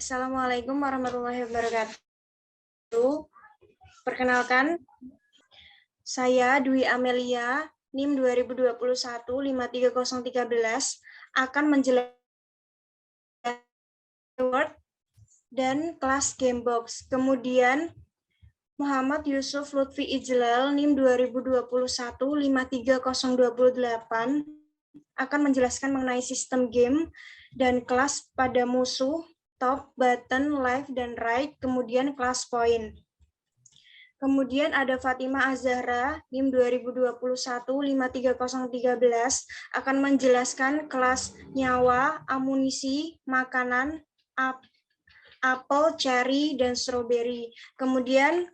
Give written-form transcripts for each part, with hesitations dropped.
Assalamualaikum warahmatullahi wabarakatuh. Perkenalkan, saya Dwi Amelia, NIM 2021-53013, akan menjelaskan Word dan kelas Gamebox. Kemudian, Muhammad Yusuf Lutfi Ijlal, NIM 2021-53028, akan menjelaskan mengenai sistem game dan kelas pada musuh, top, button, left, dan right, kemudian kelas point. Kemudian ada Fatimah Az-Zahra, NIM 2021-53013, akan menjelaskan kelas nyawa, amunisi, makanan, apel, cherry, dan strawberry. Kemudian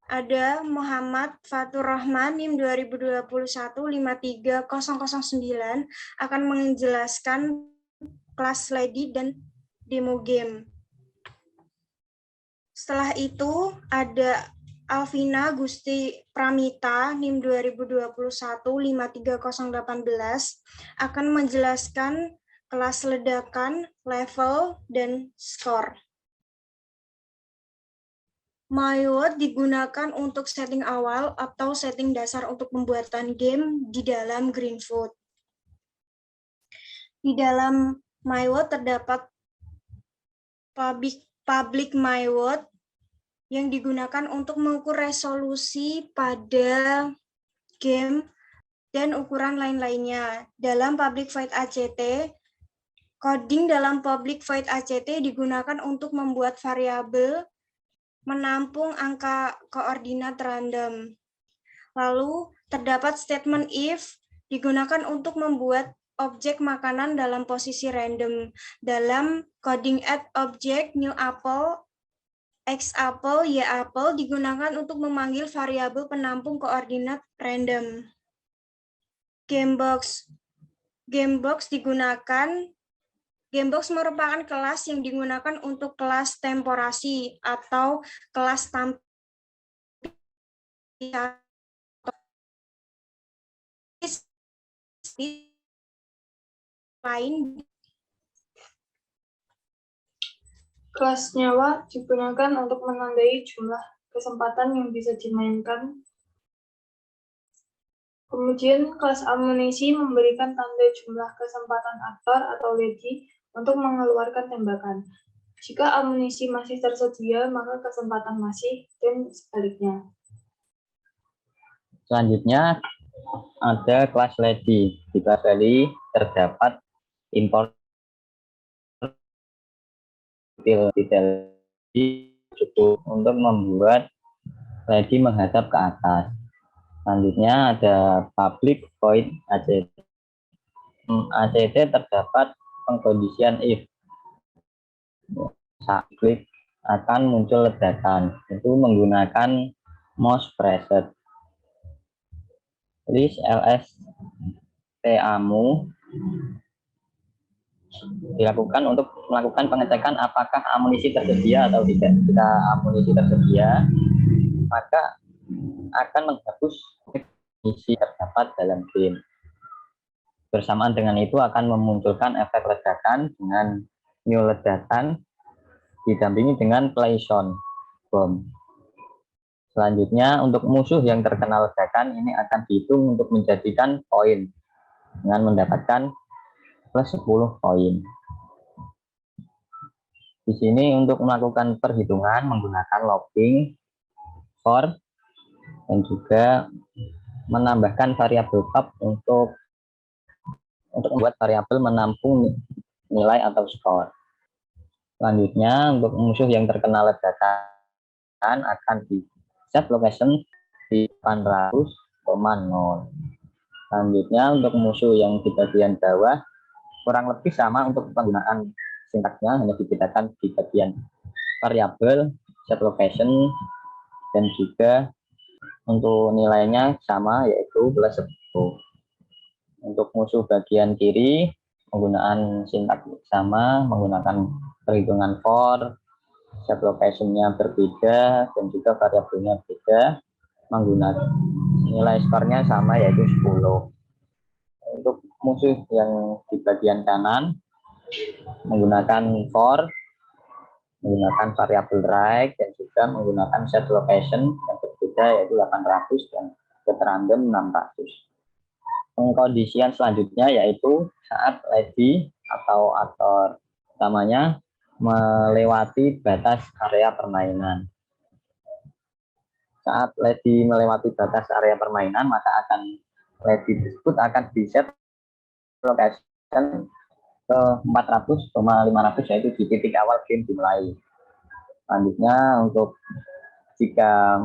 ada Muhammad Fatur Rahman, NIM 2021-53009, akan menjelaskan kelas lady dan demo game. Setelah itu ada Alvina Gusti Pramita, NIM 2021-53018, akan menjelaskan kelas ledakan, level, dan skor. MyWord digunakan untuk setting awal atau setting dasar untuk pembuatan game di dalam Greenfoot. Di dalam MyWord terdapat public MyWord yang digunakan untuk mengukur resolusi pada game dan ukuran lain-lainnya. Dalam Public Void ACT, coding dalam Public Void ACT digunakan untuk membuat variabel menampung angka koordinat random. Lalu terdapat statement if digunakan untuk membuat objek makanan dalam posisi random. Dalam coding add object new apple, x apple, y apple digunakan untuk memanggil variabel penampung koordinat random. Gamebox merupakan kelas yang digunakan untuk kelas temporasi atau kelas tampil lain. Kelas nyawa digunakan untuk menandai jumlah kesempatan yang bisa dimainkan. Kemudian kelas amunisi memberikan tanda jumlah kesempatan aktor atau lady untuk mengeluarkan tembakan. Jika amunisi masih tersedia, maka kesempatan masih, dan sebaliknya. Selanjutnya ada kelas lady. Di kelas lady terdapat import detail untuk membuat lady menghadap ke atas. Selanjutnya ada public void ACT. ACT terdapat pengkondisian if. Saat klik akan muncul ledakan. Itu menggunakan mouse preset. List LSTAMU dilakukan untuk melakukan pengecekan apakah amunisi tersedia atau tidak. Jika amunisi tersedia, maka akan menghapus amunisi terdapat dalam game. Bersamaan dengan itu akan memunculkan efek ledakan dengan new ledakan didampingi dengan play sound bomb. Selanjutnya untuk musuh yang terkena ledakan ini akan dihitung untuk menjadikan poin dengan mendapatkan plus 10 poin. Di sini untuk melakukan perhitungan menggunakan looping, for, dan juga menambahkan variabel top untuk membuat variabel menampung nilai atau skor. Selanjutnya untuk musuh yang terkena ledakan akan di set location di 800,0. Selanjutnya untuk musuh yang di bagian bawah kurang lebih sama untuk penggunaan sintaksnya, hanya dibedakan di bagian variabel, set location, dan juga untuk nilainya sama yaitu plus 10. Untuk musuh bagian kiri penggunaan sintaks sama, menggunakan perhitungan for, set location-nya berbeda dan juga variabelnya beda, menggunakan nilai skornya sama yaitu 10. Untuk musuh yang di bagian kanan menggunakan for, menggunakan variabel right dan juga menggunakan set location yang berbeda yaitu 800 dan get random 600. Pengkondisian selanjutnya yaitu saat lady atau aktor utamanya melewati batas area permainan. Saat lady melewati batas area permainan, maka lady tersebut akan di-set location ke 400,500 yaitu di titik awal game dimulai. Selanjutnya untuk jika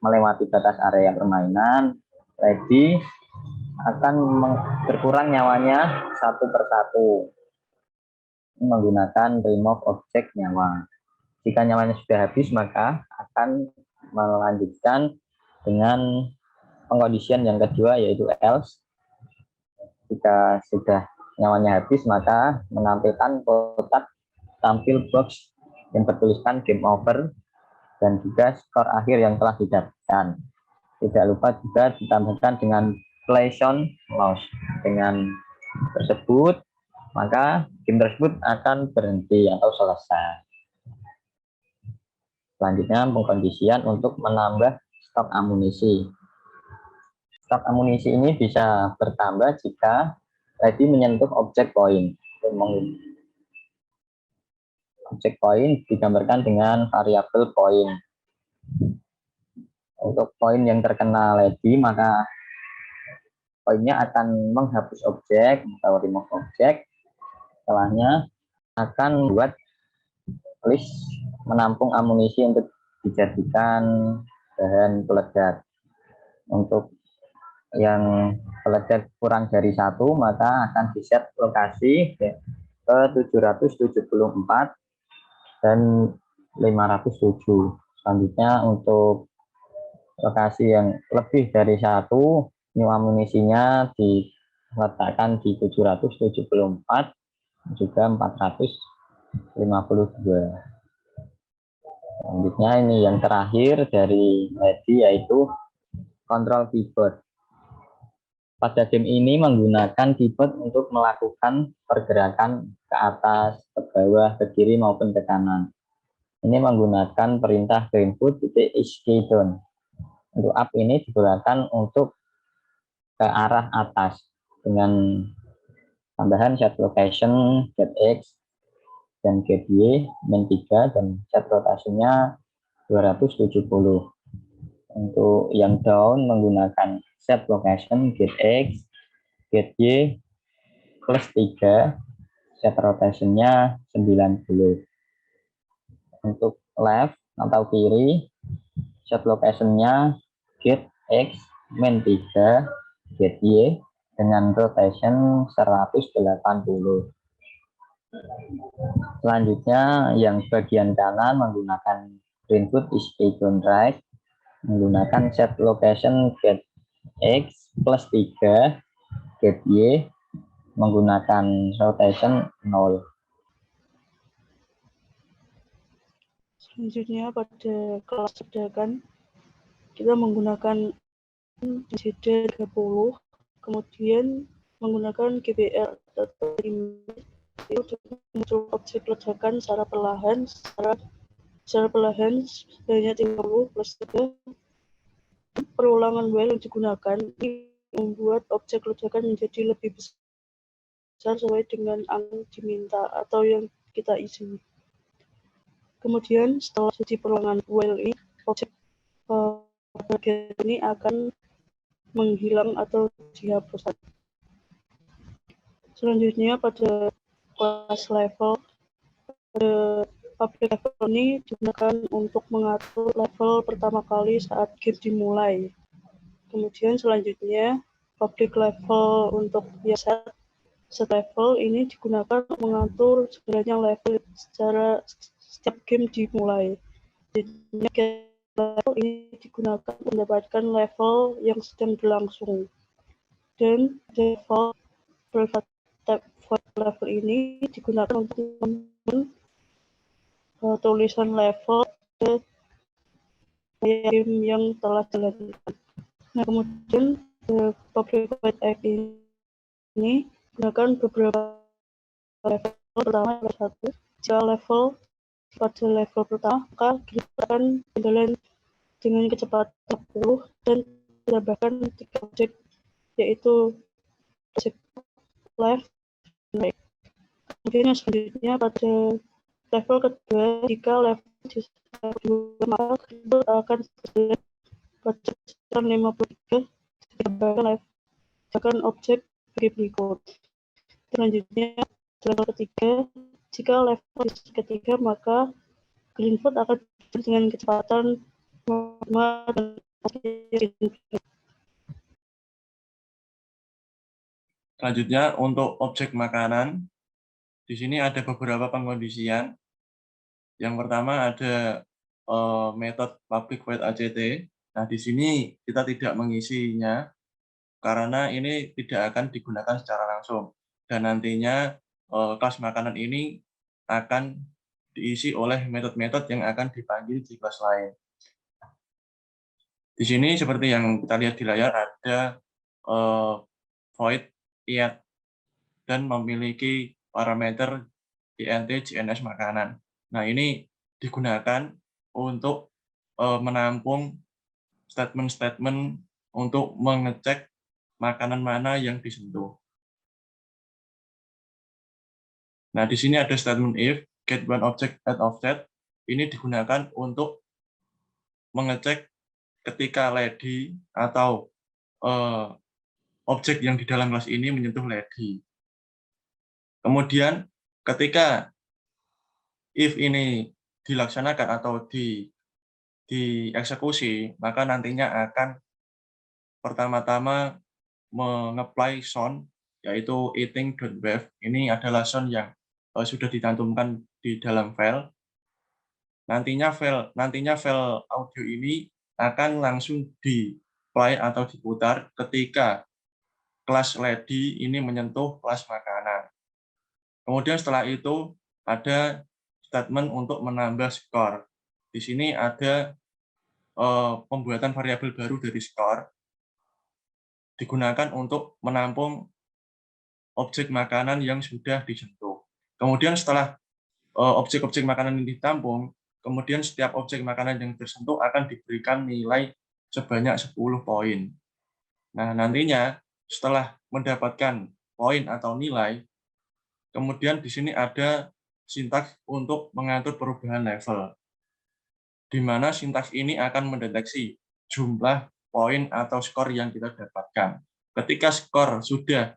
melewati batas area permainan, lady akan berkurang nyawanya satu persatu menggunakan remove object nyawa. Jika nyawanya sudah habis, maka akan melanjutkan dengan pengkondisian yang kedua yaitu else. Jika sudah nyawanya habis, maka menampilkan kotak tampil box yang bertuliskan game over dan juga skor akhir yang telah didapatkan. Tidak lupa juga ditambahkan dengan play sound loss. Dengan tersebut, maka game tersebut akan berhenti atau selesai. Selanjutnya pengkondisian untuk menambah stok amunisi. Stok amunisi ini bisa bertambah jika lady menyentuh objek poin. Objek poin digambarkan dengan variabel poin. Untuk poin yang terkena lady, maka poinnya akan menghapus objek atau remove objek. Setelahnya akan buat list menampung amunisi untuk dijadikan bahan peledak. Untuk yang peledak kurang dari 1, maka akan di-set lokasi ke 774 dan 507. Selanjutnya untuk lokasi yang lebih dari 1, new amunisinya diletakkan di 774 juga 452. Selanjutnya ini yang terakhir dari lady yaitu control keyboard. Pada game ini menggunakan keyboard untuk melakukan pergerakan ke atas, ke bawah, ke kiri maupun ke kanan. Ini menggunakan perintah input key down. Untuk up ini digunakan untuk ke arah atas dengan tambahan set location, get X, dan get Y, min 3, dan set rotasinya 270. Untuk yang down menggunakan set location, get X, get Y, plus 3, set rotationnya 90. Untuk left atau kiri, set locationnya get X, min 3, get Y, dengan rotation 180. Selanjutnya yang bagian kanan menggunakan input is icon right, menggunakan set location get X plus 3, get Y, menggunakan rotation 0. Selanjutnya pada kelas ledakan kita menggunakan insiden 30, kemudian menggunakan GBL atau itu muncul objek ledakan secara perlahan sebanyak 30 plus 3. Perulangan while yang digunakan ini membuat objek ledakan menjadi lebih besar sesuai dengan angka diminta atau yang kita isi. Kemudian setelah jadi perulangan while ini, objek bagian ini akan menghilang atau dihapuskan. Selanjutnya pada kelas level, public level ini digunakan untuk mengatur level pertama kali saat game dimulai. Kemudian selanjutnya public level untuk set level ini digunakan untuk mengatur sebenarnya level secara setiap game dimulai. Jadi level ini digunakan untuk mendapatkan level yang sedang berlangsung. Dan default private level ini digunakan untuk tulisan level ke game yang telah dilakukan. Nah, kemudian public void F ini gunakan beberapa level. Pertama, satu, jika level pada level pertama, maka Greenfoot akan berjalan dengan kecepatan 40 dan ditambahkan 3 objek, yaitu objek left dan right. Kemudian yang selanjutnya pada level kedua, jika level di level 2, maka Greenfoot akan berjalan pada kecepatan 53 ditambahkan objek bagi berikut. Selanjutnya, level ketiga, jika level ketiga, maka Greenfoot akan berjalan dengan kecepatan 5 dan Selanjutnya untuk objek makanan, di sini ada beberapa pengkondisian. Yang pertama ada metode public void ACT. Nah, di sini kita tidak mengisinya karena ini tidak akan digunakan secara langsung. Dan nantinya kelas makanan ini akan diisi oleh metode-metode yang akan dipanggil di kelas lain. Di sini seperti yang kita lihat di layar ada void iat dan memiliki parameter int JNS makanan. Nah, ini digunakan untuk menampung statement-statement untuk mengecek makanan mana yang disentuh. Nah, di sini ada statement if get one object at offset. Ini digunakan untuk mengecek ketika lady atau objek yang di dalam kelas ini menyentuh lady. Kemudian ketika if ini dilaksanakan atau dieksekusi, maka nantinya akan pertama-tama mengapply sound, yaitu eating.wave. Ini adalah sound yang sudah dicantumkan di dalam file. Nantinya file audio ini akan langsung di-play atau diputar ketika kelas lady ini menyentuh kelas makanan. Kemudian setelah itu ada statement untuk menambah skor. Di sini ada pembuatan variabel baru dari skor digunakan untuk menampung objek makanan yang sudah disentuh. Kemudian setelah objek-objek makanan ini ditampung, kemudian setiap objek makanan yang tersentuh akan diberikan nilai sebanyak 10 poin. Nah, nantinya setelah mendapatkan poin atau nilai, kemudian di sini ada sintaks untuk mengatur perubahan level, di mana sintaks ini akan mendeteksi jumlah poin atau skor yang kita dapatkan. Ketika skor sudah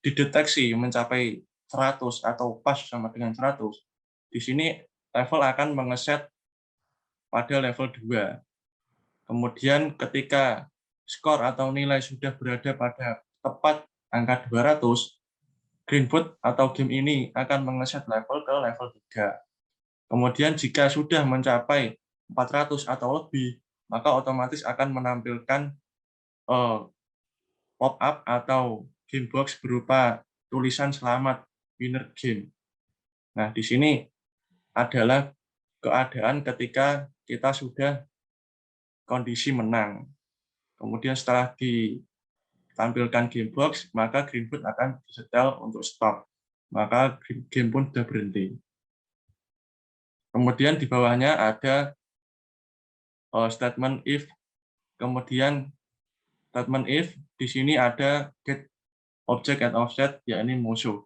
dideteksi mencapai 100 atau pas sama dengan 100, di sini level akan mengeset pada level 2. Kemudian ketika skor atau nilai sudah berada pada tepat angka 200, Greenfoot atau game ini akan mengeset level ke level 3. Kemudian jika sudah mencapai 400 atau lebih, maka otomatis akan menampilkan pop-up atau game box berupa tulisan selamat winner game. Nah, di sini adalah keadaan ketika kita sudah kondisi menang. Kemudian setelah ditampilkan game box, maka Greenfoot akan disetel untuk stop. Maka game pun sudah berhenti. Kemudian di bawahnya ada statement if. Kemudian statement if, di sini ada get object at offset, yakni musuh.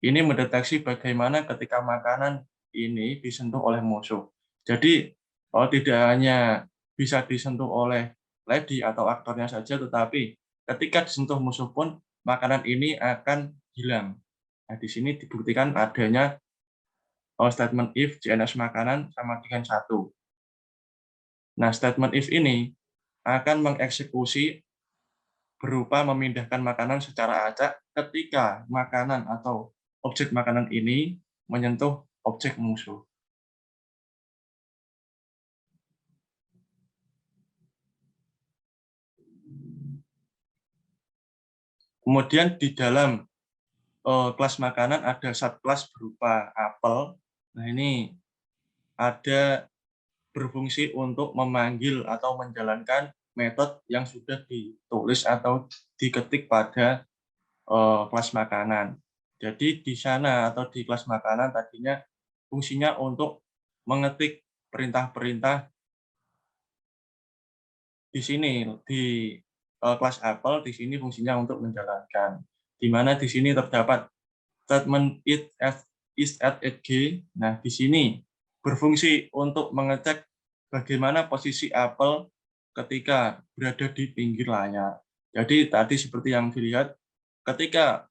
Ini mendeteksi bagaimana ketika makanan ini disentuh oleh musuh. Jadi tidak hanya bisa disentuh oleh lady atau aktornya saja, tetapi ketika disentuh musuh pun makanan ini akan hilang. Nah, di sini dibuktikan adanya statement if JNS makanan sama dengan 1. Nah, statement if ini akan mengeksekusi berupa memindahkan makanan secara acak ketika makanan atau objek makanan ini menyentuh objek musuh. Kemudian di dalam kelas makanan ada subkelas berupa apel. Nah, ini ada berfungsi untuk memanggil atau menjalankan metode yang sudah ditulis atau diketik pada kelas makanan. Jadi di sana atau di kelas makanan tadinya fungsinya untuk mengetik perintah-perintah di sini di kelas Apple. Di sini fungsinya untuk menjalankan, di mana di sini terdapat statement is at G. Nah, di sini berfungsi untuk mengecek bagaimana posisi apel ketika berada di pinggir layar. Jadi tadi seperti yang dilihat, ketika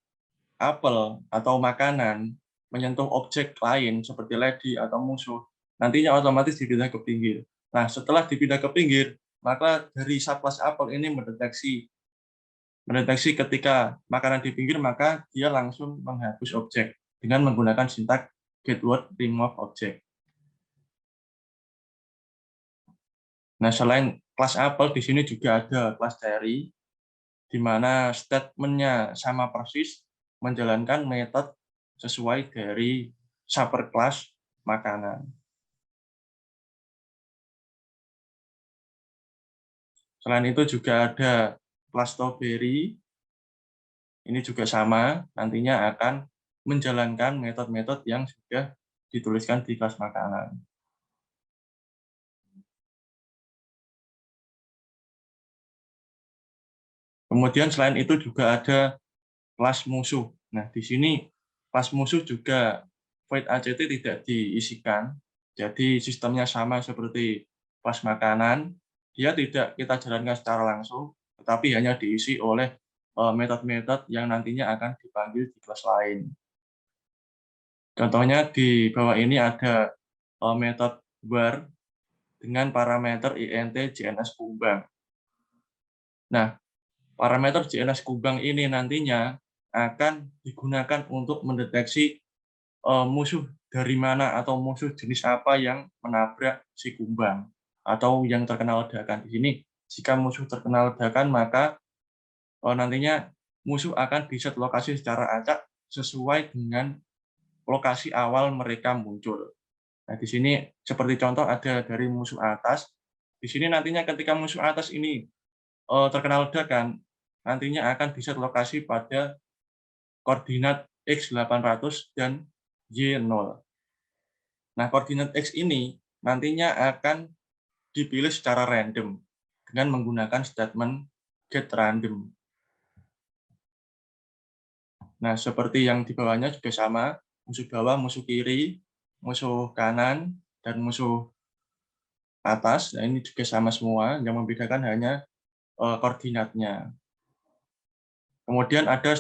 apel atau makanan menyentuh objek lain seperti ledi atau musuh, nantinya otomatis dipindah ke pinggir. Nah, setelah dipindah ke pinggir, maka dari subclass apel ini mendeteksi ketika makanan di pinggir, maka dia langsung menghapus objek dengan menggunakan sintaks getWord remove object. Nah, selain kelas apel, di sini juga ada kelas cherry, di mana statementnya sama persis menjalankan metode sesuai dari subclass makanan. Selain itu juga ada kelas strawberry. Ini juga sama, nantinya akan menjalankan metode-metode yang sudah dituliskan di kelas makanan. Kemudian selain itu juga ada kelas musuh. Nah, di sini kelas musuh juga void ACT tidak diisikan. Jadi sistemnya sama seperti kelas makanan. Dia tidak kita jalankan secara langsung, tetapi hanya diisi oleh metode-metode yang nantinya akan dipanggil di kelas lain. Contohnya di bawah ini ada metode var dengan parameter int JNS Kumbang. Nah, parameter JNS Kumbang ini nantinya akan digunakan untuk mendeteksi musuh dari mana atau musuh jenis apa yang menabrak si kumbang atau yang terkena ledakan. Di sini, jika musuh terkena ledakan, maka nantinya musuh akan diset lokasi secara acak sesuai dengan lokasi awal mereka muncul. Nah, di sini seperti contoh ada dari musuh atas. Di sini nantinya ketika musuh atas ini terkena ledakan, nantinya akan diset lokasi pada koordinat X800 dan Y0. Nah, koordinat X ini nantinya akan dipilih secara random dengan menggunakan statement getRandom. Nah, seperti yang di bawahnya juga sama, musuh bawah, musuh kiri, musuh kanan, dan musuh atas. Nah, ini juga sama semua, yang membedakan hanya koordinatnya. Kemudian ada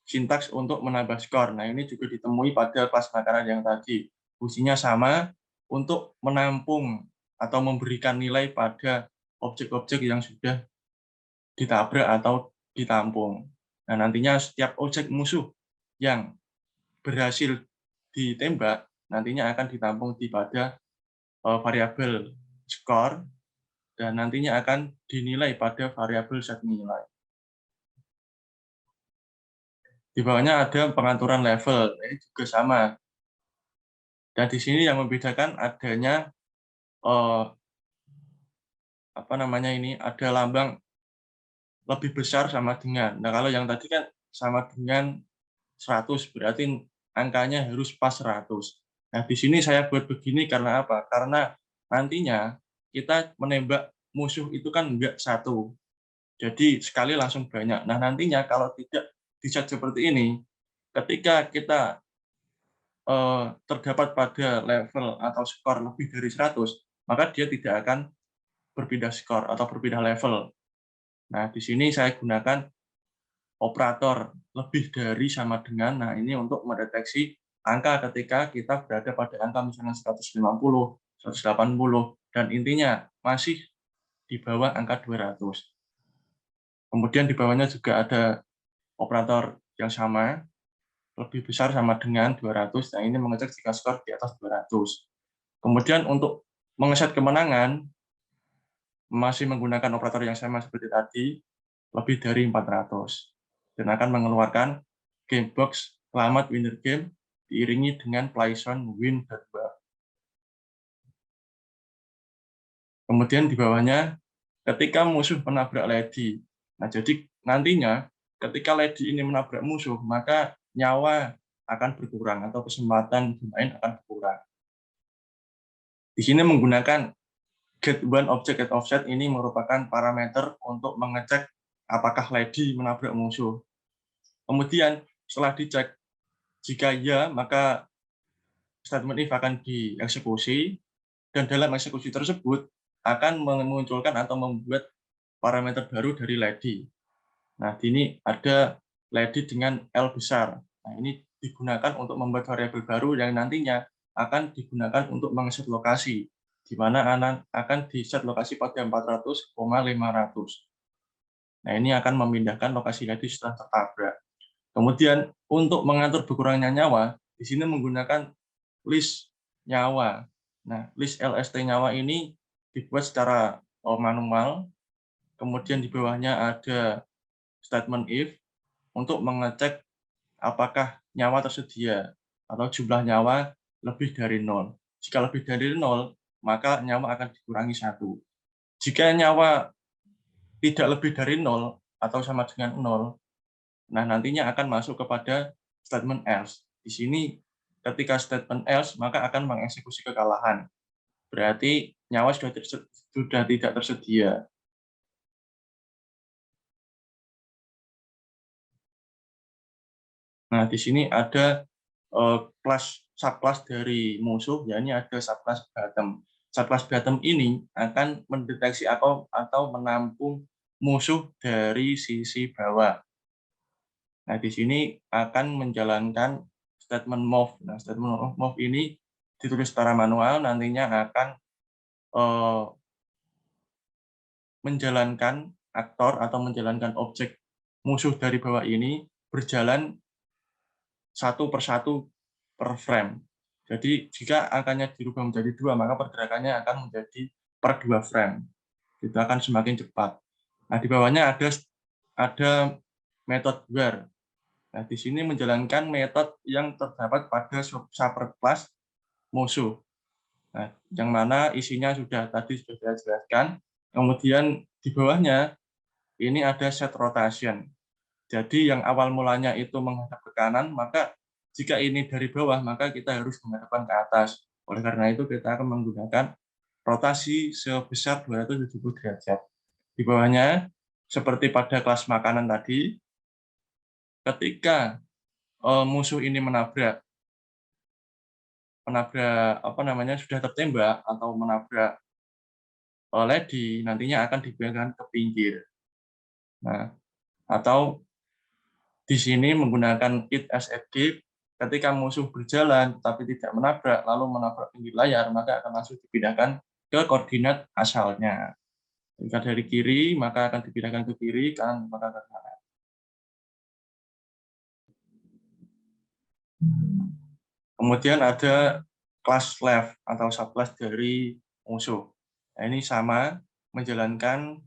sintaks untuk menambah skor. Nah, ini juga ditemui pada kelas makanan yang tadi. Fungsinya sama untuk menampung atau memberikan nilai pada objek-objek yang sudah ditabrak atau ditampung. Nah, nantinya setiap objek musuh yang berhasil ditembak, nantinya akan ditampung di pada variabel skor, dan nantinya akan dinilai pada variabel set nilai. Di bawahnya ada pengaturan level, ini juga sama. Dan di sini yang membedakan adanya ada lambang lebih besar sama dengan. Nah, kalau yang tadi kan sama dengan 100, berarti angkanya harus pas 100. Nah, di sini saya buat begini karena apa? Karena nantinya kita menembak musuh itu kan enggak satu. Jadi sekali langsung banyak. Nah, nantinya kalau tidak diset seperti ini, ketika kita terdapat pada level atau skor lebih dari 100, maka dia tidak akan berpindah skor atau berpindah level. Nah, di sini saya gunakan operator lebih dari sama dengan. Nah, ini untuk mendeteksi angka ketika kita berada pada angka misalnya 150, 180, dan intinya masih di bawah angka 200. Kemudian di bawahnya juga ada operator yang sama, lebih besar sama dengan 200. Nah, ini mengecek jika skor di atas 200. Kemudian untuk mengeset kemenangan, masih menggunakan operator yang sama seperti tadi, lebih dari 400. Dan akan mengeluarkan game box selamat winner game diiringi dengan playzone win bar. Kemudian di bawahnya, ketika musuh menabrak ledi. Nah, jadi nantinya ketika ledi ini menabrak musuh, maka nyawa akan berkurang atau kesempatan bermain akan berkurang. Di sini menggunakan getObject ini merupakan parameter untuk mengecek apakah lady menabrak musuh. Kemudian setelah dicek, jika ya, maka statement if akan dieksekusi, dan dalam eksekusi tersebut akan memunculkan atau membuat parameter baru dari lady. Nah, di sini ada lady dengan L besar. Nah, ini digunakan untuk membuat variabel baru yang nantinya akan digunakan untuk mengset lokasi, di mana akan di-set lokasi pada 400,500. Nah, ini akan memindahkan lokasi lady setelah tertabrak. Kemudian, untuk mengatur berkurangnya nyawa, di sini menggunakan list nyawa. Nah, list LST nyawa ini dibuat secara manual, kemudian di bawahnya ada statement if untuk mengecek apakah nyawa tersedia atau jumlah nyawa lebih dari 0. Jika lebih dari 0, maka nyawa akan dikurangi 1. Jika nyawa tidak lebih dari 0 atau sama dengan 0, nah nantinya akan masuk kepada statement else. Di sini ketika statement else, maka akan mengeksekusi kekalahan. Berarti nyawa sudah tidak tersedia. Nah, di sini ada subclass dari musuh, yakni ada subclass bottom. Subclass bottom ini akan mendeteksi atau menampung musuh dari sisi bawah. Nah, di sini akan menjalankan statement move. Nah, statement move ini ditulis secara manual, nantinya akan menjalankan aktor atau menjalankan objek musuh dari bawah ini berjalan satu persatu per frame. Jadi jika angkanya dirubah menjadi 2, maka pergerakannya akan menjadi per 2 frame. Itu akan semakin cepat. Nah, di bawahnya ada metode where. Nah, di sini menjalankan metode yang terdapat pada subclass musuh. Nah, yang mana isinya sudah saya jelaskan. Kemudian di bawahnya ini ada set rotation. Jadi yang awal mulanya itu menghadap ke kanan, maka jika ini dari bawah, maka kita harus menghadapkan ke atas. Oleh karena itu, kita akan menggunakan rotasi sebesar 270 derajat. Di bawahnya, seperti pada kelas makanan tadi, ketika musuh ini menabrak sudah tertembak atau menabrak lady, nantinya akan dipindahkan ke pinggir. Nah, atau di sini menggunakan it as at gate, ketika musuh berjalan tapi tidak menabrak, lalu menabrak pinggir layar, maka akan langsung dipindahkan ke koordinat asalnya. Jika dari kiri, maka akan dipindahkan ke kiri, kanan maka ke kanan. Kemudian ada class left atau subclass dari musuh. Nah, ini sama, menjalankan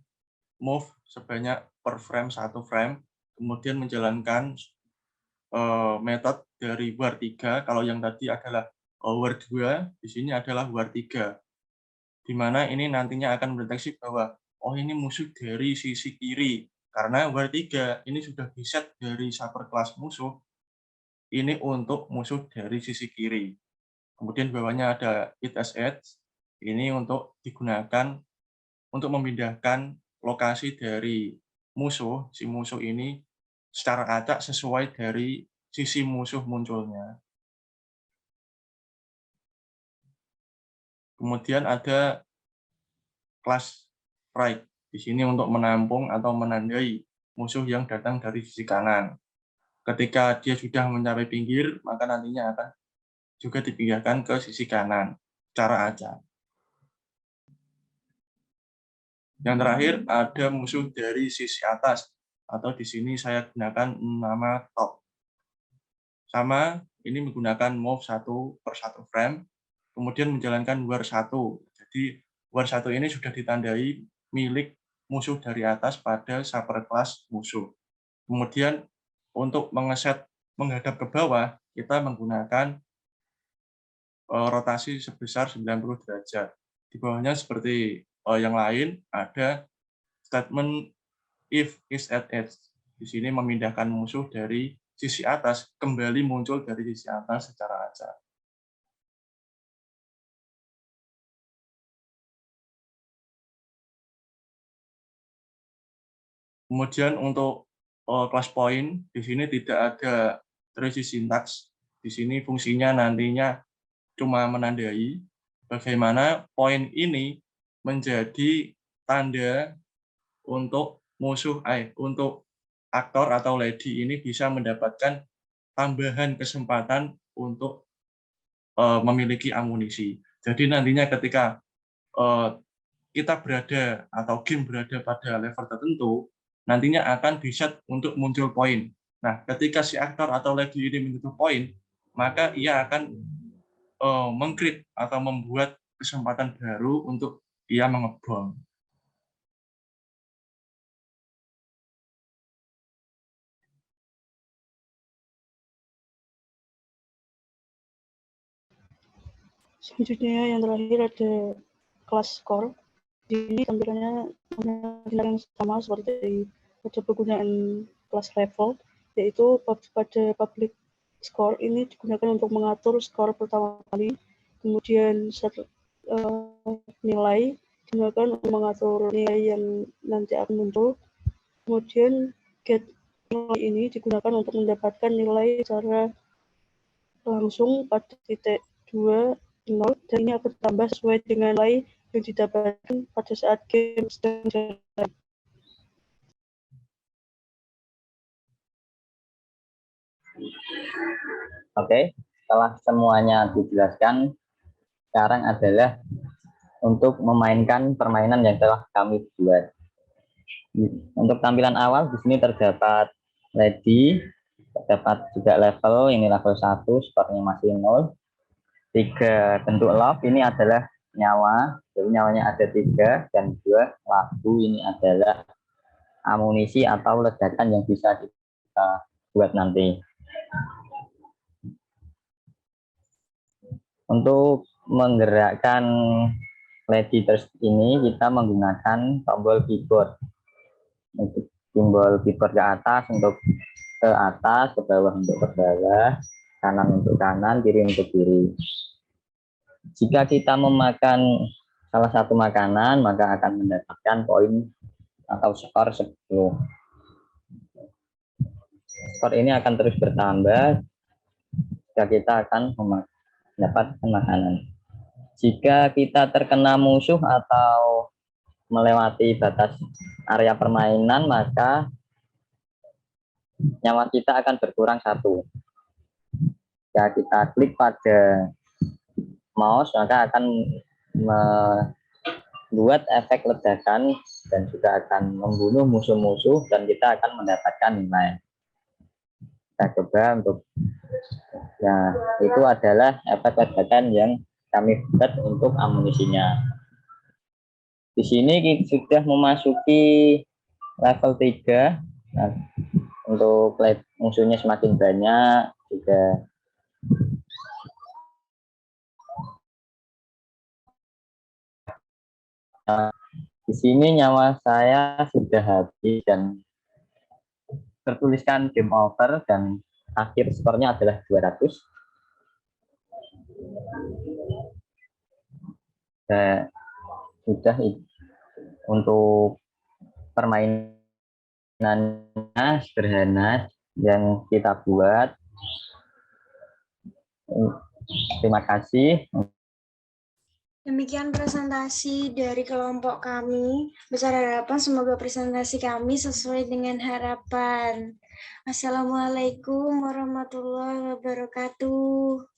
move sebanyak per frame 1 frame, kemudian menjalankan metode dari war 3, kalau yang tadi adalah war 2, di sini adalah war 3. Di mana ini nantinya akan mendeteksi bahwa oh ini musuh dari sisi kiri. Karena war 3 ini sudah diset dari subclass musuh, ini untuk musuh dari sisi kiri. Kemudian bawahnya ada it as edge, ini untuk digunakan untuk memindahkan lokasi dari musuh, si musuh ini secara acak sesuai dari sisi musuh munculnya. Kemudian ada class right. Di sini untuk menampung atau menandai musuh yang datang dari sisi kanan. Ketika dia sudah mencapai pinggir, maka nantinya akan juga dipindahkan ke sisi kanan secara acak. Yang terakhir ada musuh dari sisi atas, atau di sini saya gunakan nama top. Sama, ini menggunakan move 1 per 1 frame, kemudian menjalankan war 1. Jadi war 1 ini sudah ditandai milik musuh dari atas pada subclass musuh. Kemudian untuk mengeset menghadap ke bawah, kita menggunakan rotasi sebesar 90 derajat. Di bawahnya seperti yang lain, ada statement if is at edge. Di sini memindahkan musuh dari sisi atas, kembali muncul dari sisi atas secara acak. Kemudian untuk class point di sini tidak ada tracy syntax. Di sini fungsinya nantinya cuma menandai bagaimana poin ini menjadi tanda untuk musuh untuk aktor atau lady ini bisa mendapatkan tambahan kesempatan untuk memiliki amunisi. Jadi nantinya ketika kita berada atau game berada pada level tertentu, nantinya akan di-set untuk muncul poin. Nah, ketika si aktor atau lady ini menyentuh poin, maka ia akan meng-create atau membuat kesempatan baru untuk ia mengebom. Selanjutnya yang terakhir ada class score. Di sini tampilannya yang sama seperti pada penggunaan kelas level, yaitu pada public score ini digunakan untuk mengatur skor pertama kali, kemudian nilai digunakan untuk mengatur nilai yang nanti akan muncul, kemudian get nilai ini digunakan untuk mendapatkan nilai secara langsung pada titik 2 0, dan ini akan ditambah sesuai dengan nilai yang didapatkan pada saat game sedang jalan. Oke, setelah semuanya dijelaskan, sekarang adalah untuk memainkan permainan yang telah kami buat. Untuk tampilan awal di sini terdapat lady, terdapat juga level, ini level 1, skornya masih 0. 3 bentuk love, ini adalah nyawa, jadi nyawanya ada 3, dan 2 lagu, ini adalah amunisi atau ledakan yang bisa kita buat nanti. Untuk menggerakkan lady ini kita menggunakan tombol keyboard. Untuk simbol keyboard ke atas untuk ke atas, ke bawah untuk ke bawah, kanan untuk kanan, kiri untuk kiri. Jika kita memakan salah satu makanan, maka akan mendapatkan poin atau skor 10. Skor ini akan terus bertambah jika kita akan mendapatkan makanan. Jika kita terkena musuh atau melewati batas area permainan, maka nyawa kita akan berkurang 1. Jika kita klik pada mouse, maka akan membuat efek ledakan dan juga akan membunuh musuh-musuh, dan kita akan mendapatkan nilai. Kita coba untuk, ya, itu adalah efek ledakan yang kami buat untuk amunisinya. Di sini kita sudah memasuki level 3. Nah, untuk musuhnya semakin banyak juga. Di sini nyawa saya sudah habis dan tertuliskan game over, dan akhir skornya adalah 200. Sudah untuk permainannya sederhana yang kita buat. Terima kasih. Demikian presentasi dari kelompok kami. Besar harapan semoga presentasi kami sesuai dengan harapan. Assalamualaikum warahmatullahi wabarakatuh.